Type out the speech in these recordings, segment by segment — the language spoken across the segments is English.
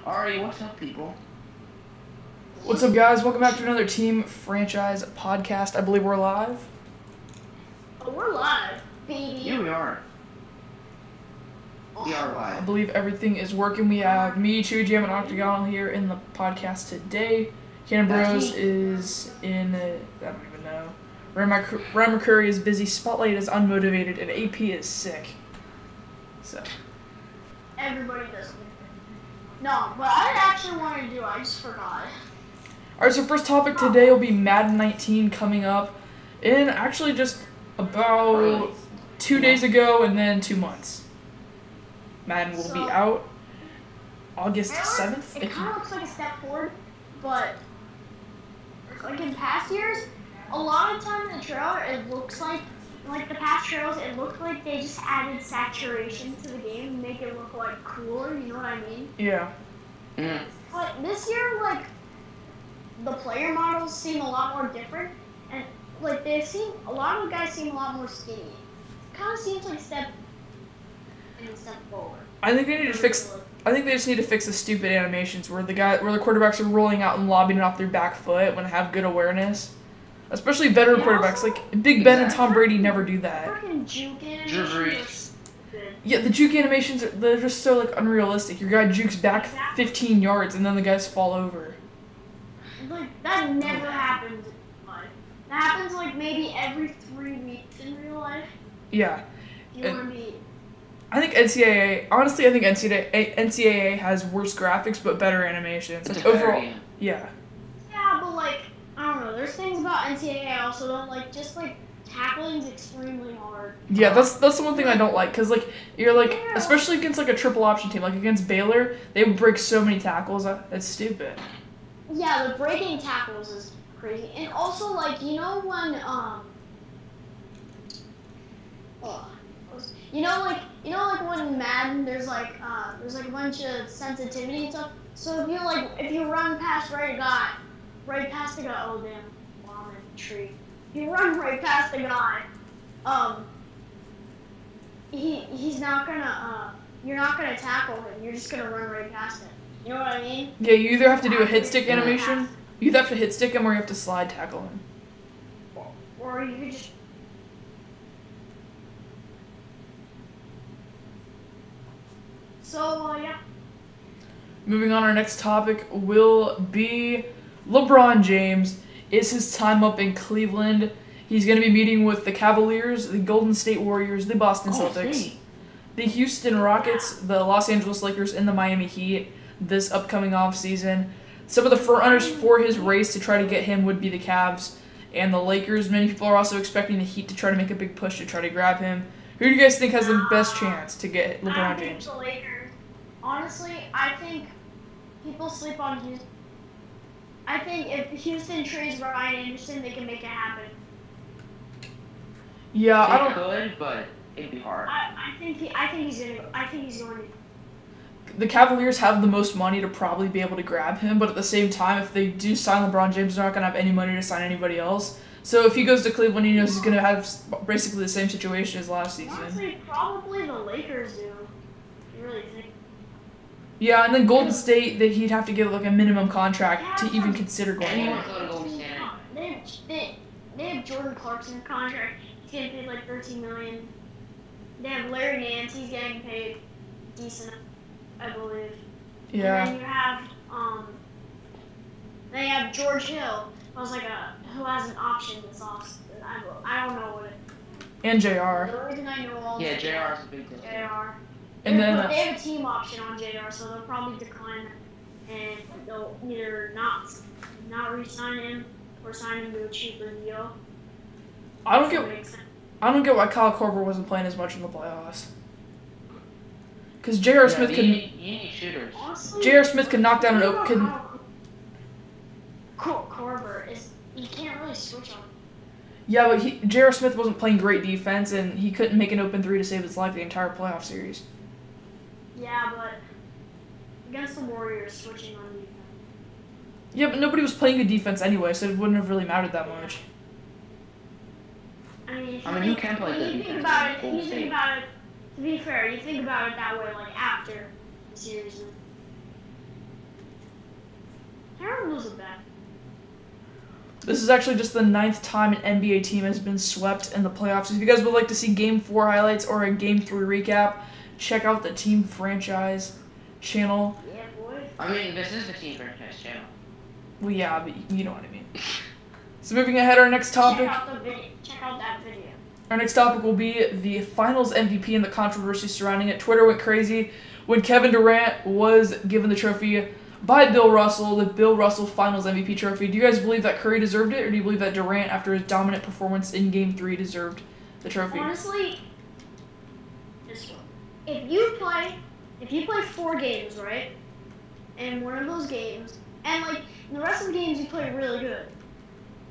Alright, what's up, people? What's up, guys? Welcome back to another Team Franchise podcast. I believe we're live. Oh, we're live, baby. Yeah, we are. We are I live. believe everything is working. We have me, Chewy Jam, and Octagon here in the podcast today. Cannon Bros is in, I don't even know. Ryan McCurry is busy, Spotlight is unmotivated, and AP is sick. So. Everybody does. No, but I actually wanted to do it. I just forgot. Alright, so first topic today will be Madden 19 coming up in actually just about 2 days ago and then 2 months. Madden will be out August 7th. It kind of looks like a step forward, but like in past years, a lot of time in the trailer, it looks like the past trailers, it looked like they just added saturation to the game to make it look like cooler, you know what I mean? Yeah. Mm. But this year, like, the player models seem a lot more different, and like a lot of the guys seem a lot more skinny. It kind of seems like step forward. I think they need to fix. I think they just need to fix the stupid animations where the quarterbacks are rolling out and lobbing it off their back foot when they have good awareness. Especially veteran quarterbacks like Big Ben and Tom Brady never do that. Freaking juke animations. Yeah, the juke animations they're just so like unrealistic. Your guy jukes back 15 yards and then the guys fall over. Like that never happens in life. That happens like maybe every 3 weeks in real life. Yeah. You want to be. I think NCAA. Honestly, I think NCAA has worse graphics but better animations. Like overall, yeah. Yeah, but like I don't know. There's things about NCAA also that like just like tackling's extremely hard. Yeah, that's the one thing I don't like, cause like you're like especially against like a triple option team, like against Baylor, they would break so many tackles. That's stupid. Yeah, the breaking tackles is crazy, and also like you know when you know like when Madden there's like a bunch of sensitivity and stuff. So if you run past right past the guy, oh damn, wow, I'm in a tree. If you run right past the guy, he's not gonna you're not gonna tackle him. You're just gonna run right past him. You know what I mean? Yeah, you either have to do a hit stick animation, you either have to hit stick him or you have to slide tackle him. Or you could just. So yeah. Moving on, our next topic will be LeBron James. Is his time up in Cleveland? He's going to be meeting with the Cavaliers, the Golden State Warriors, the Boston Celtics, the Houston Rockets, the Los Angeles Lakers, and the Miami Heat this upcoming offseason. Some of the frontrunners for his race to try to get him would be the Cavs and the Lakers. Many people are also expecting the Heat to try to make a big push to try to grab him. Who do you guys think has the best chance to get LeBron James? I think the Lakers. Honestly, I think people sleep on Houston. I think if Houston trades Ryan Anderson, they can make it happen. Yeah, they I don't. Could, but it'd be hard. I think he's going to. The Cavaliers have the most money to probably be able to grab him, but at the same time, if they do sign LeBron James, they're not going to have any money to sign anybody else. So if he goes to Cleveland, he knows he's going to have basically the same situation as last season. Honestly, probably the Lakers do. You really think? Yeah, and then Golden State, that he'd have to give like a minimum contract to even consider going Anyone there. go to Golden State? They have Jordan Clarkson's contract. He's getting paid like $13 million. They have Larry Nance. He's getting paid decent, I believe. Yeah. And then you have they have George Hill, who has an option this offseason. I don't know what it. And JR. The reason I know all Yeah, JR is a big deal. JR. And then They have a team option on JR, so they'll probably decline it, and they'll either not re-sign him or sign him to a cheaper deal. I don't get why Kyle Korver wasn't playing as much in the playoffs. Because J.R. Smith can knock down an open. Korver he can't really switch on. Yeah, but J.R. Smith wasn't playing great defense, and he couldn't make an open three to save his life the entire playoff series. Yeah, but against the Warriors, switching on defense. Yeah, but nobody was playing good defense anyway, so it wouldn't have really mattered that much. I mean, you can play good defense. You think about it. To be fair, you think about it that way, like after the series. Harden was a bad. This is actually just the 9th time an NBA team has been swept in the playoffs. If you guys would like to see Game 4 highlights or a Game 3 recap, check out the Team Franchise channel. Yeah, boy. I mean, this is the Team Franchise channel. Well, yeah, but you know what I mean. So moving ahead, our next topic. Check out that video. Our next topic will be the Finals MVP and the controversy surrounding it. Twitter went crazy when Kevin Durant was given the trophy by Bill Russell, the Bill Russell Finals MVP trophy. Do you guys believe that Curry deserved it, or do you believe that Durant, after his dominant performance in Game 3, deserved the trophy? Honestly, this one. If you play 4 games, right, and one of those games, and like in the rest of the games you play really good,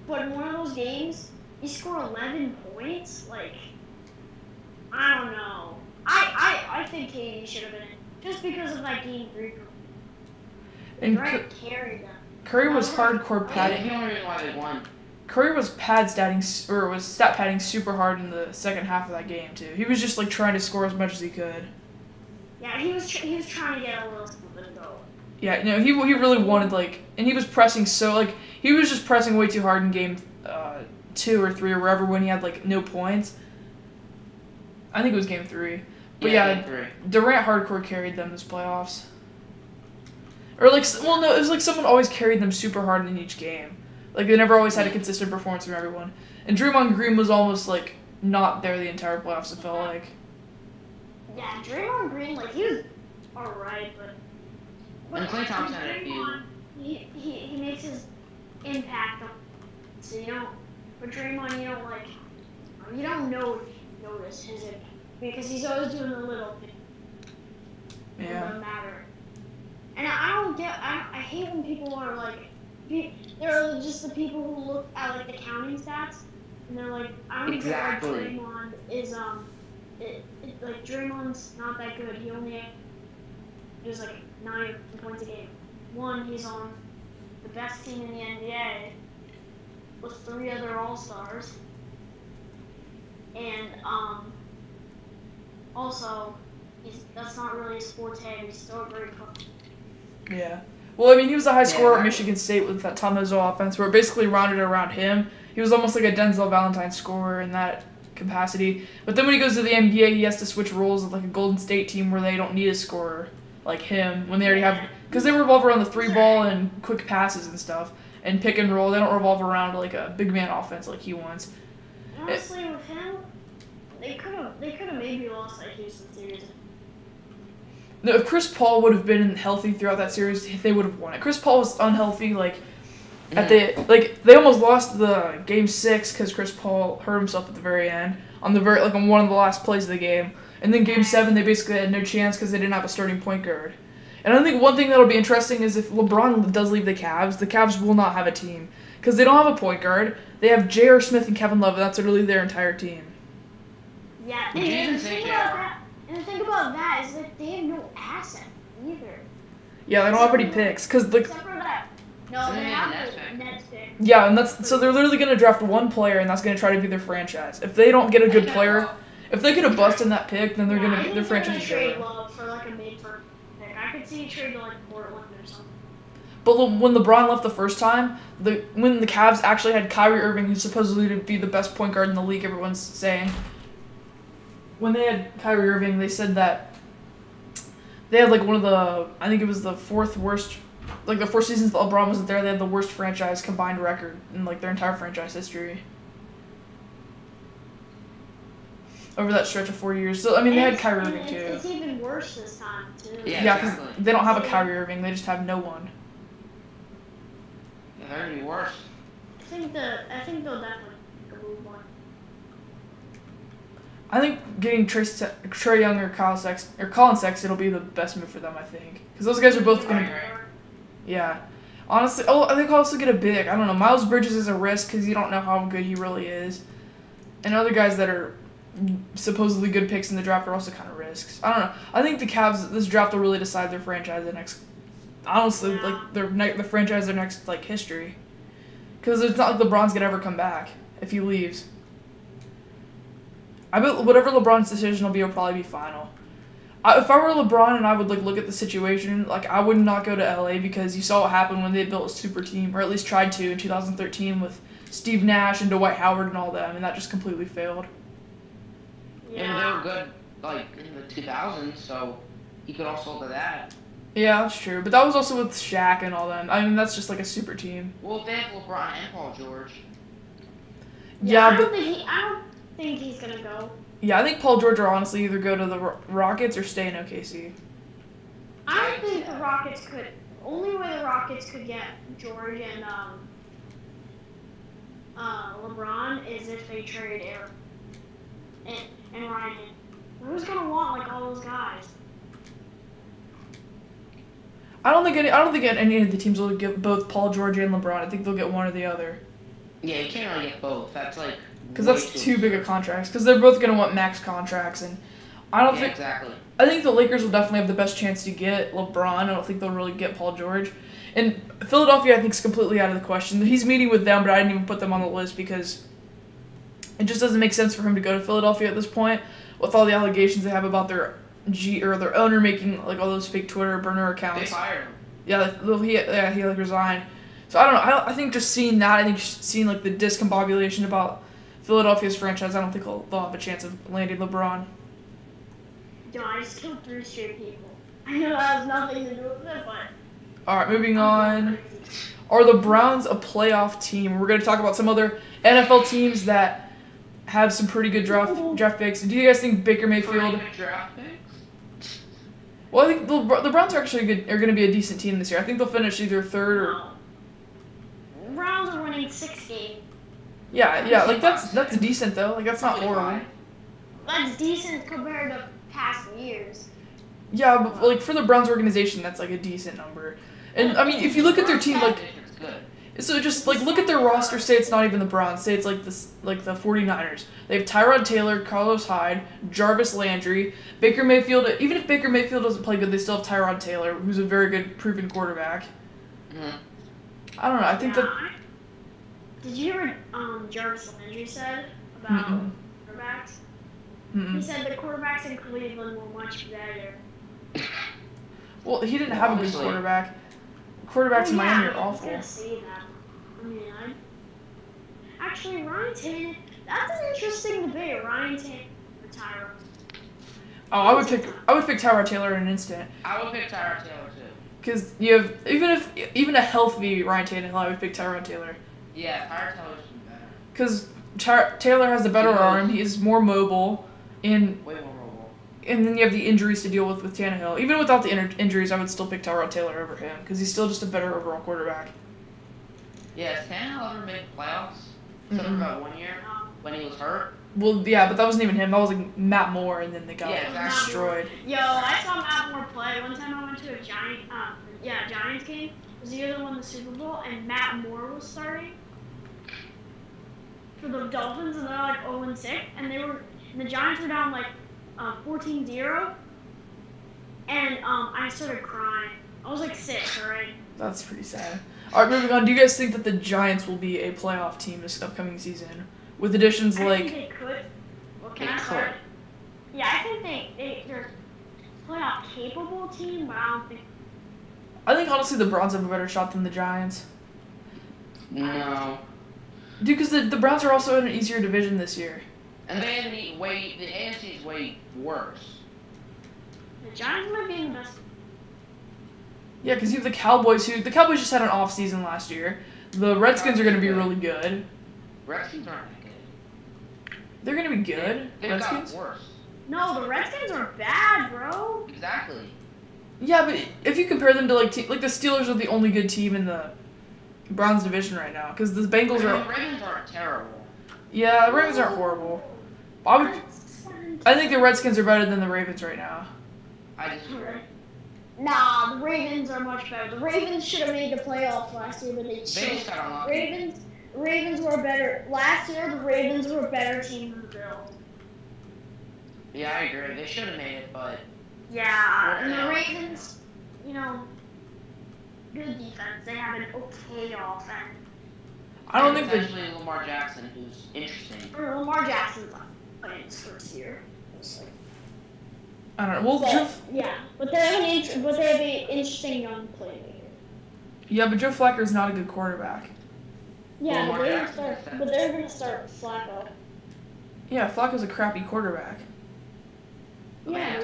but in one of those games you score 11 points, like, I don't know. I think KD should have been in, just because of that Game 3. And Durant carried them. Curry was hardcore I padding. think the only reason why they won. Curry was stat padding super hard in the second half of that game too. He was just like trying to score as much as he could. Yeah, he was trying to get a little something going. Yeah, no, he really wanted and he was pressing he was just pressing way too hard in Game 2 or 3 or wherever when he had no points. I think it was Game 3. But Game 3. Durant hardcore carried them this playoffs. Or it was like someone always carried them super hard in each game. Like they never always had a consistent performance from everyone. And Draymond Green was almost not there the entire playoffs, it felt like. Yeah, Draymond Green, he was alright, but And Klay Thompson had a few. Draymond, he makes his impact on, so you don't, but Draymond, you don't notice his impact, because he's always doing a little thing. It doesn't matter. And I hate when people are there are just the people who look at the counting stats, and they're like, I don't get why Draymond is Draymond's not that good. He only does 9 points a game. One, he's on the best team in the NBA with 3 other All-Stars, and also that's not really a sports head. He's still a great coach. Yeah. Well, I mean, he was a high scorer at Michigan State with that Tom Izzo offense where it basically rounded around him. He was almost like a Denzel Valentine scorer in that capacity. But then when he goes to the NBA, he has to switch roles with a Golden State team where they don't need a scorer like him when they already have, because they revolve around the 3-ball and quick passes and stuff and pick and roll. They don't revolve around a big man offense like he wants. Honestly, with him, they could have maybe lost that Houston series. No, if Chris Paul would have been healthy throughout that series, they would have won it. Chris Paul was unhealthy, they almost lost the Game 6 because Chris Paul hurt himself at the very end on one of the last plays of the game. And then Game 7, they basically had no chance because they didn't have a starting point guard. And I think one thing that'll be interesting is if LeBron does leave the Cavs will not have a team because they don't have a point guard. They have J.R. Smith and Kevin Love, and that's literally their entire team. Yeah, and the thing about that is they have no asset either. Yeah, they don't have any picks because except for that. No, they have the Nets pick. Yeah, and so they're literally gonna draft one player, and that's gonna try to be their franchise. If they don't get a good player, if they get a bust in that pick, then they're gonna their franchise is trade over. Love for a mid-first pick. I could see a trade to Portland or something. But when LeBron left the first time, when the Cavs actually had Kyrie Irving, who's supposedly to be the best point guard in the league, everyone's saying. When they had Kyrie Irving, they said that they had one of the, I think it was the 4th worst, the 4 seasons that LeBron wasn't there, they had the worst franchise combined record in their entire franchise history. Over that stretch of 4 years. So, I mean, they had Kyrie Irving too. It's even worse this time too. Yeah, because they don't have a Kyrie Irving, they just have no one. Yeah, they're gonna be worse. I think they'll definitely move on. I think getting Trae Young or Colin Sexton will be the best move for them, I think. Because those guys are both going to... Yeah. Honestly, I think I'll also get a big. I don't know. Miles Bridges is a risk because you don't know how good he really is. And other guys that are supposedly good picks in the draft are also kind of risks. I don't know. I think the Cavs, this draft will really decide their franchise the next... Honestly, the franchise their next, history. Because it's not like LeBron's going to ever come back if he leaves. I bet whatever LeBron's decision will probably be final. If I were LeBron and I would like look at the situation, like I would not go to LA because you saw what happened when they built a super team, or at least tried to in 2013 with Steve Nash and Dwight Howard and all them, and that just completely failed. And they were good, like, in the 2000s, so he could also look at that. Yeah, that's true. But that was also with Shaq and all them. I mean, that's just like a super team. Well, they have LeBron and Paul George. Yeah, I but don't think he's gonna go. yeah, I think Paul George will honestly either go to the Rockets or stay in OKC. I don't think the Rockets could. Only way the Rockets could get George and LeBron is if they trade Aaron and Ryan. Who's gonna want like all those guys? I don't think any of the teams will get both Paul George and LeBron. I think they'll get one or the other. Yeah, you can't really get both. That's like Because that's too big of contracts. Because they're both gonna want max contracts, and I don't think. Exactly. I think the Lakers will definitely have the best chance to get LeBron. I don't think they'll really get Paul George. And Philadelphia, I think, is completely out of the question. He's meeting with them, but I didn't even put them on the list because it just doesn't make sense for him to go to Philadelphia at this point with all the allegations they have about their owner making like all those fake Twitter burner accounts. They fired him. Yeah, he like resigned. So I don't know. I think just seeing that, I think seeing like the discombobulation about Philadelphia's franchise, I don't think they'll have a chance of landing LeBron. No, I just killed 3 straight people. I know that has nothing to do with it, but. All right, moving on. Are the Browns a playoff team? We're going to talk about some other NFL teams that have some pretty good draft picks. Do you guys think Baker Mayfield? Draft picks? Well, I think the Browns are actually good. Are going to be a decent team this year. I think they'll finish either third or. No. Browns are winning 6 games. Yeah, like that's decent though. Like that's not horrible. That's decent compared to past years. Yeah, but like for the Browns organization, that's like a decent number. And I mean, if you look at their team, like, so just like look at their roster. Say it's not even the Browns. Say it's like the 49ers. They have Tyrod Taylor, Carlos Hyde, Jarvis Landry, Baker Mayfield. Even if Baker Mayfield doesn't play good, they still have Tyrod Taylor, who's a very good proven quarterback. Mm-hmm. I don't know. I think that. Did you hear what Jarvis Landry said about quarterbacks? He said the quarterbacks in Cleveland were much better. Well, he didn't have a good quarterback. Quarterbacks in Miami are awful. I was gonna say that. I mean, actually, Ryan Tannehill. That's an interesting debate. Ryan Tannehill or Tyrod. Oh, I would pick Tyrod Taylor in an instant. I would pick Tyrod Taylor too. Because you have even a healthy Ryan Tannehill, I would pick Tyrod Taylor. Yeah, Tyrod Taylor's better. Because Taylor has the better arm. He's more mobile, and Way more mobile. And then you have the injuries to deal with Tannehill. Even without the injuries, I would still pick Tyrod Taylor over him because he's still just a better overall quarterback. Yeah, has Tannehill ever made playoffs? Except for about 1 year when he was hurt. Well, yeah, but that wasn't even him. That was like Matt Moore, and then they got exactly. destroyed. Yo, I saw Matt Moore play one time. I went to a Giants game. It was the year they won the Super Bowl, and Matt Moore was starting for the Dolphins, and they're like 0-6, and the Giants were down like 14-0, and I started crying. I was like 6, alright? That's pretty sad. Alright, moving on. Do you guys think that the Giants will be a playoff team this upcoming season? With additions like... I think they could. Well, can I start? Yeah, I think they're a playoff capable team, but I don't think... I think honestly the Browns have a better shot than the Giants. No. Dude, because the Browns are also in an easier division this year. And the AFC is way worse. The Giants might be in the best. Yeah, because you have the Cowboys, the Cowboys just had an off season last year. The Redskins are going to be really good. Redskins aren't that good. They're going to be good. They've Redskins? got worse. No, the Redskins are bad, bro. Exactly. Yeah, but if you compare them to like the Steelers are the only good team in the Browns division right now, because the Bengals are. The Ravens aren't terrible. Yeah, the Ravens aren't horrible. I think the Redskins are better than the Ravens right now. I disagree. Nah, the Ravens are much better. The Ravens should have made the playoffs last year, but they choked. Ravens were better. Last year, the Ravens were a better team than the Bills. Yeah, I agree. They should have made it, but... Yeah, and the Ravens, good defense. They have an okay offense. I don't think especially Lamar Jackson, who's interesting. Lamar Jackson's playing his first year. I don't know. Well, but they have an interesting young playmaker. Yeah, but Joe Flacco's not a good quarterback. Yeah, but they're gonna start Flacco. Yeah, Flacco's a crappy quarterback. Yeah,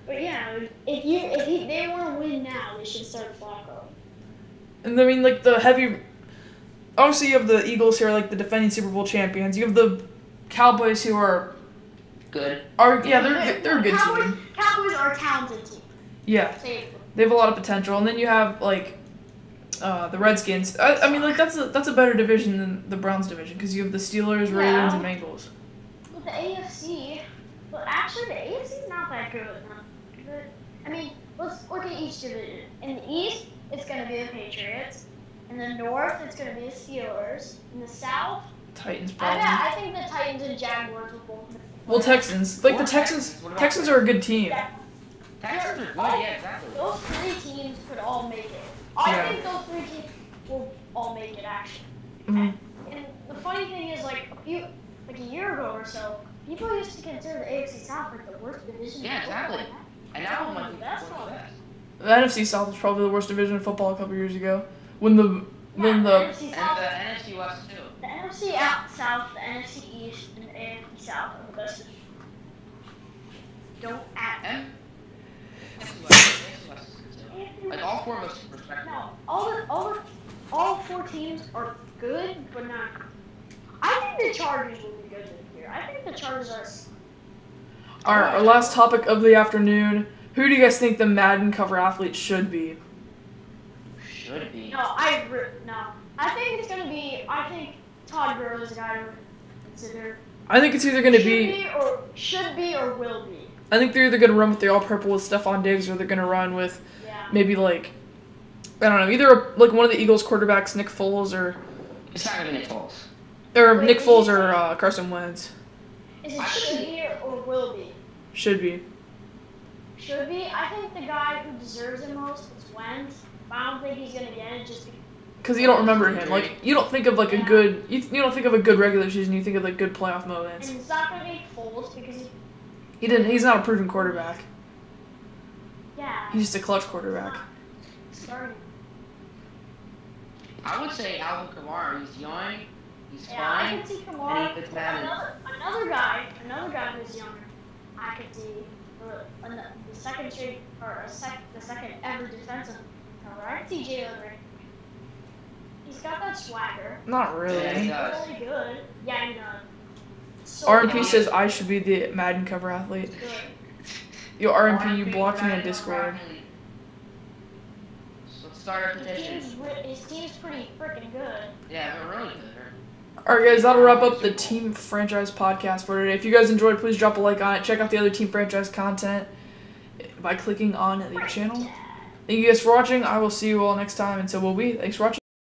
but yeah, if they want to win now, they should start Flacco. And I mean, like the heavy. Obviously, you have the Eagles who are like the defending Super Bowl champions. You have the Cowboys who are good. They're a good team. Cowboys are a talented team. Yeah, they have a lot of potential. And then you have like the Redskins. I mean, like that's a better division than the Browns division because you have the Steelers, Ravens, and Bengals. With the AFC, well, actually, the AFC is not that good. I mean, let's look at each division. In the East, it's going to be the Patriots. In the North, it's going to be the Steelers. In the South, Titans probably. I think the Titans and Jaguars will both. Well, Texans. Like the Texans are a good team. Yeah. Texans are good, yeah, exactly. Those three teams could all make it. I think those three teams will all make it, actually. Mm-hmm. And the funny thing is, like a year ago or so, people used to consider the AFC South like the worst division. Yeah, exactly. And now one of the best. The NFC South was probably the worst division in football a couple years ago. When the NFC South, and the NFC West too. The NFC South, the NFC East, and the AFC South are the best. Don't act. And NFC West is good too. Like all four of us respectable. No, all four teams are good, but not. I think the Chargers will be good this year. I think the Chargers are. Alright, our last topic of the afternoon. Who do you guys think the Madden cover athlete should be? Should be. No, I think it's gonna be. I think Todd Gurley's a guy to consider. I think it's either gonna be should be or will be. I think they're either gonna run with the all purple with Stephon Diggs, or they're gonna run with maybe like I don't know, either like one of the Eagles quarterbacks, Nick Foles, or it's not gonna be Nick Foles. Or Nick Foles or Carson Wentz. Is it should be or will be? Should be. Should be. I think the guy who deserves it most is Wentz. I don't think he's gonna get it just because you don't remember him. Like you don't think of like a good you don't think of a good regular season. You think of like good playoff moments. And it's not gonna be Foles because he's not a proven quarterback. Yeah. He's just a clutch quarterback. Starting. I would say Alvin Kamara. He's young. He's fine. I could see Kamara. And he fits Madden. Another guy who's younger. I could see the second straight or the second ever defensive cover. I could see Jalen Ray. He's got that swagger. Not really. Yeah, he does. Really good. Yeah, he does. So RMP says I should be the Madden cover athlete. Good. Yo, RMP, you blocked me on Discord. So let's start a petition. His team's pretty freaking good. Yeah, they're really good. Alright guys, that'll wrap up the Team Franchise podcast for today. If you guys enjoyed, please drop a like on it. Check out the other Team Franchise content by clicking on the channel. Thank you guys for watching. I will see you all next time, and so will we. Thanks for watching.